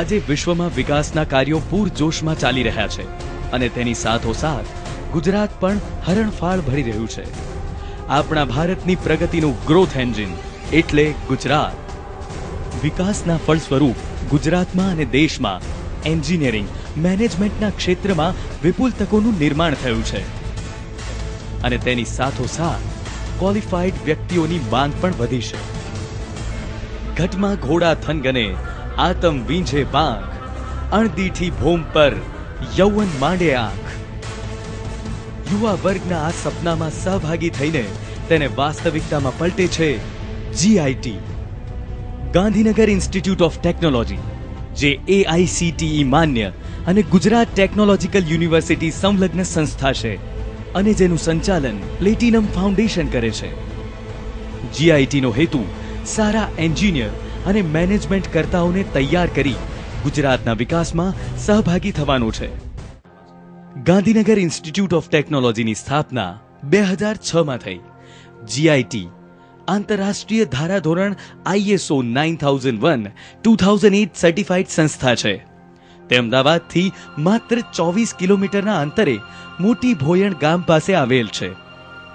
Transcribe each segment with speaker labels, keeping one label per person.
Speaker 1: આજે વિશ્વમાં વિકાસના કાર્યો પૂરજોશમાં ચાલી રહ્યા છે અને તેની સાથોસાથ ગુજરાત પણ હરણફાળ ભરી રહ્યું છે. આપણા ભારતની પ્રગતિનું ગ્રોથ એન્જિન એટલે ગુજરાત. વિકાસના ફળ સ્વરૂપ ગુજરાતમાં અને દેશમાં એન્જિનિયરિંગ મેનેજમેન્ટના ક્ષેત્રમાં વિપુલ તકોનું નિર્માણ થયું છે અને તેની સાથોસાથ ક્વોલિફાઈડ વ્યક્તિઓની માંગ પણ વધી છે. ઘટમાં ઘોડા થનગને આતમ વીંઝે પાંખ, અણદીઠી ભૂમ પર યૌવન માંડે આંખ. યુવા વર્ગના આ સપનામાં સહભાગી થઈને તેને વાસ્તવિકતામાં પલટે છે GIT, Gandhinagar institute of technology, જે AICTE માન્ય અને ગુજરાત ટેકનોલોજીકલ યુનિવર્સિટી સંલગ્ન સંસ્થા છે અને જેનું સંચાલન પ્લેટિનમ ફાઉન્ડેશન કરે છે. જીઆઈટીનો હેતુ સારા એન્જિનિયર અને મેનેજમેન્ટ કર્તાઓને તૈયાર કરી ગુજરાતના વિકાસમાં સહભાગી થવાનો છે. ગાંધીનગર ઇન્સ્ટિટ્યૂટ ઓફ ટેકનોલોજીની સ્થાપના 2006માં થઈ. જીઆઈટી આંતરરાષ્ટ્રીય ધારાધોરણ ISO 9001-2008 સર્ટિફાઈડ સંસ્થા છે. તે અમદાવાદથી માત્ર 24 કિલોમીટરના અંતરે મોટી ભોયણ ગામ પાસે આવેલ છે.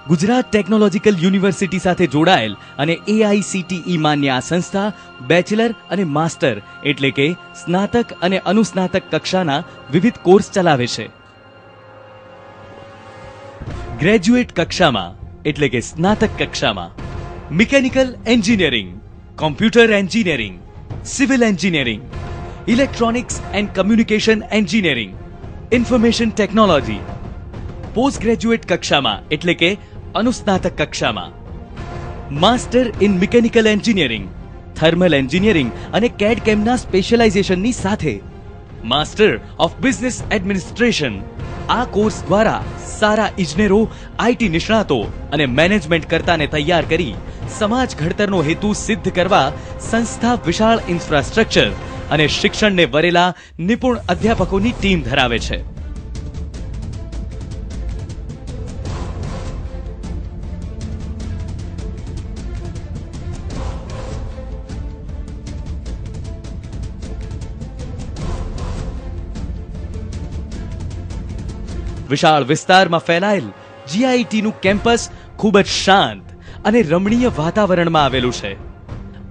Speaker 1: ગુજરાત ટેકનોલોજીકલ યુનિવર્સિટી સાથે જોડાયેલ અને AICTE માન્ય આ સંસ્થા બેચલર અને માસ્ટર એટલે કે સ્નાતક અને અનુસ્નાતક કક્ષાના વિવિધ કોર્સ ચલાવે છે. ગ્રેજ્યુએટ કક્ષામાં એટલે કે સ્નાતક કક્ષામાં mechanical engineering, computer engineering, civil engineering, electronics and communication engineering, information technology. Post graduate કક્ષામાં એટલે કે અનુસ્નાતક કક્ષામાં master in mechanical engineering, thermal engineering અને કેડ કેમના સ્પેશિયલાઇઝેશનની સાથે માસ્ટર ઓફ બિઝનેસ એડમિનિસ્ટ્રેશન. આ કોર્સ દ્વારા સારા ઇજનેરો, IT નિષ્ણાતો અને મેનેજમેન્ટ કર્તાને તૈયાર કરી સમાજ ઘડતરનો હેતુ સિદ્ધ કરવા સંસ્થા વિશાળ ઇન્ફ્રાસ્ટ્રક્ચર અને શિક્ષણને વરેલા નિપુણ અધ્યાપકોની ટીમ ધરાવે છે. વિશાળ વિસ્તારમાં ફેલાયેલ જીઆઈટીનું કેમ્પસ ખૂબ જ શાંત અને રમણીય વાતાવરણમાં આવેલું છે.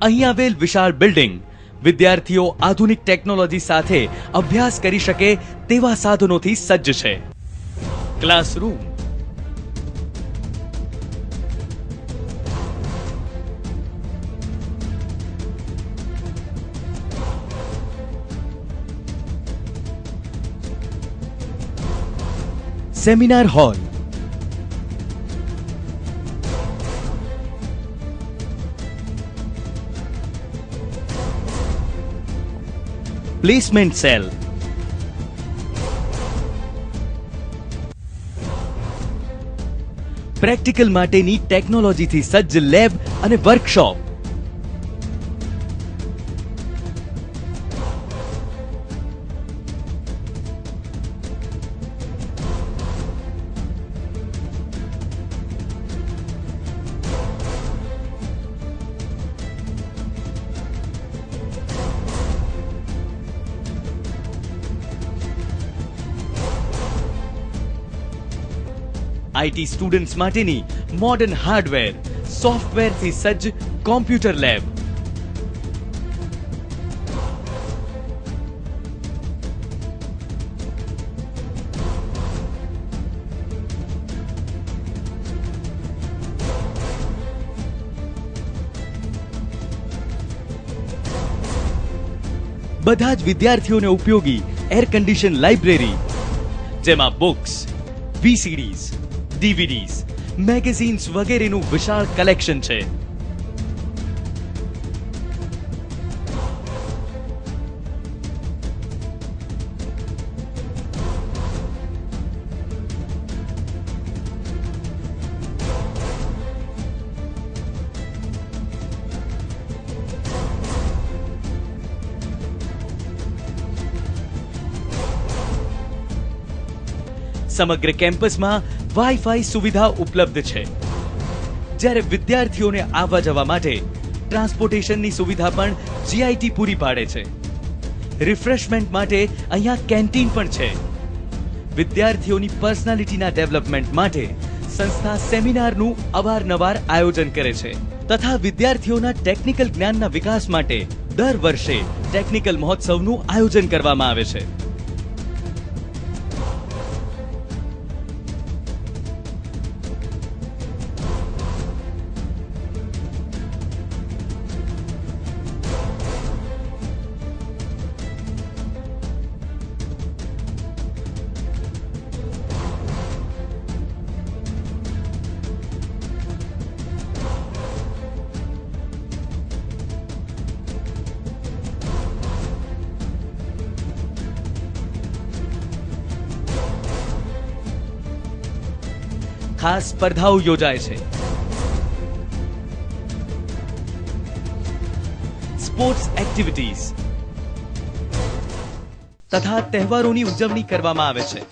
Speaker 1: અહીં આવેલ વિશાળ બિલ્ડિંગ વિદ્યાર્થીઓ આધુનિક ટેકનોલોજી સાથે અભ્યાસ કરી શકે તેવા સાધનોથી સજ્જ છે. Classroom, seminar hall, placement cell, practical માટેની ટેકનોલોજીથી સજ્જ લેબ અને વર્કશોપ, IT સ્ટુડન્ટ્સ માટેની મોડર્ન હાર્ડવેર, સોફ્ટવેરથી સજ્જ કોમ્પ્યુટર લેબ, બધા જ વિદ્યાર્થીઓને ઉપયોગી એર કન્ડિશન લાઇબ્રેરી, જેમાં બુક્સ, VCDs, DVDs, મેગેઝિન્સ વગેરેનું વિશાળ કલેક્શન છે. સમગ્ર કેમ્પસમાં વાઈફાઈ સુવિધા ઉપલબ્ધ છે, જ્યારે વિદ્યાર્થીઓને આવવા જવા માટે ટ્રાન્સપોર્ટેશનની સુવિધા પણ જીઆઈટી પૂરી પાડે છે. રિફ્રેશમેન્ટ માટે અહીંયા કેન્ટીન પણ છે. વિદ્યાર્થીઓની પર્સનાલિટીના ડેવલપમેન્ટ માટે સંસ્થા સેમિનારનું અવારનવાર આયોજન કરે છે તથા વિદ્યાર્થીઓના ટેકનિકલ જ્ઞાનના વિકાસ માટે દર વર્ષે ટેકનિકલ મહોત્સવનું આયોજન કરવામાં આવે છે. ખાસ સ્પર્ધાઓ યોજાય છે. સ્પોર્ટ્સ એક્ટિવિટીઝ તથા તહેવારોની ઉજવણી કરવામાં આવે છે.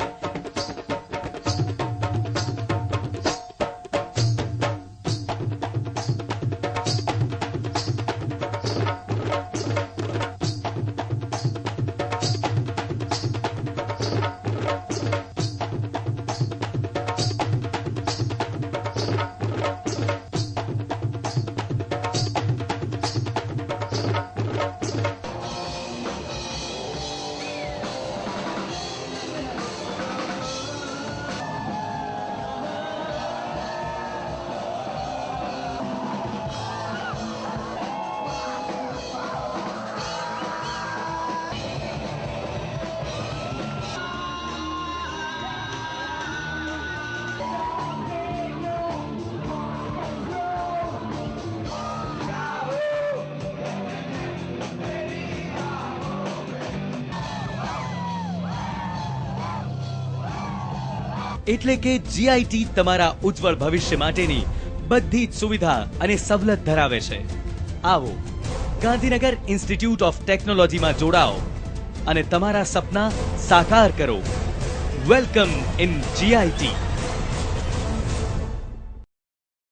Speaker 1: એટલે કે જીઆઈટી તમારા ઉજ્જવળ ભવિષ્ય માટેની બધી જ સુવિધા અને સવલત ધરાવે છે. આવો ગાંધીનગર ઇન્સ્ટિટ્યૂટ ઓફ ટેકનોલોજીમાં જોડાઓ અને તમારા સપના સાકાર કરો. Welcome in GIT.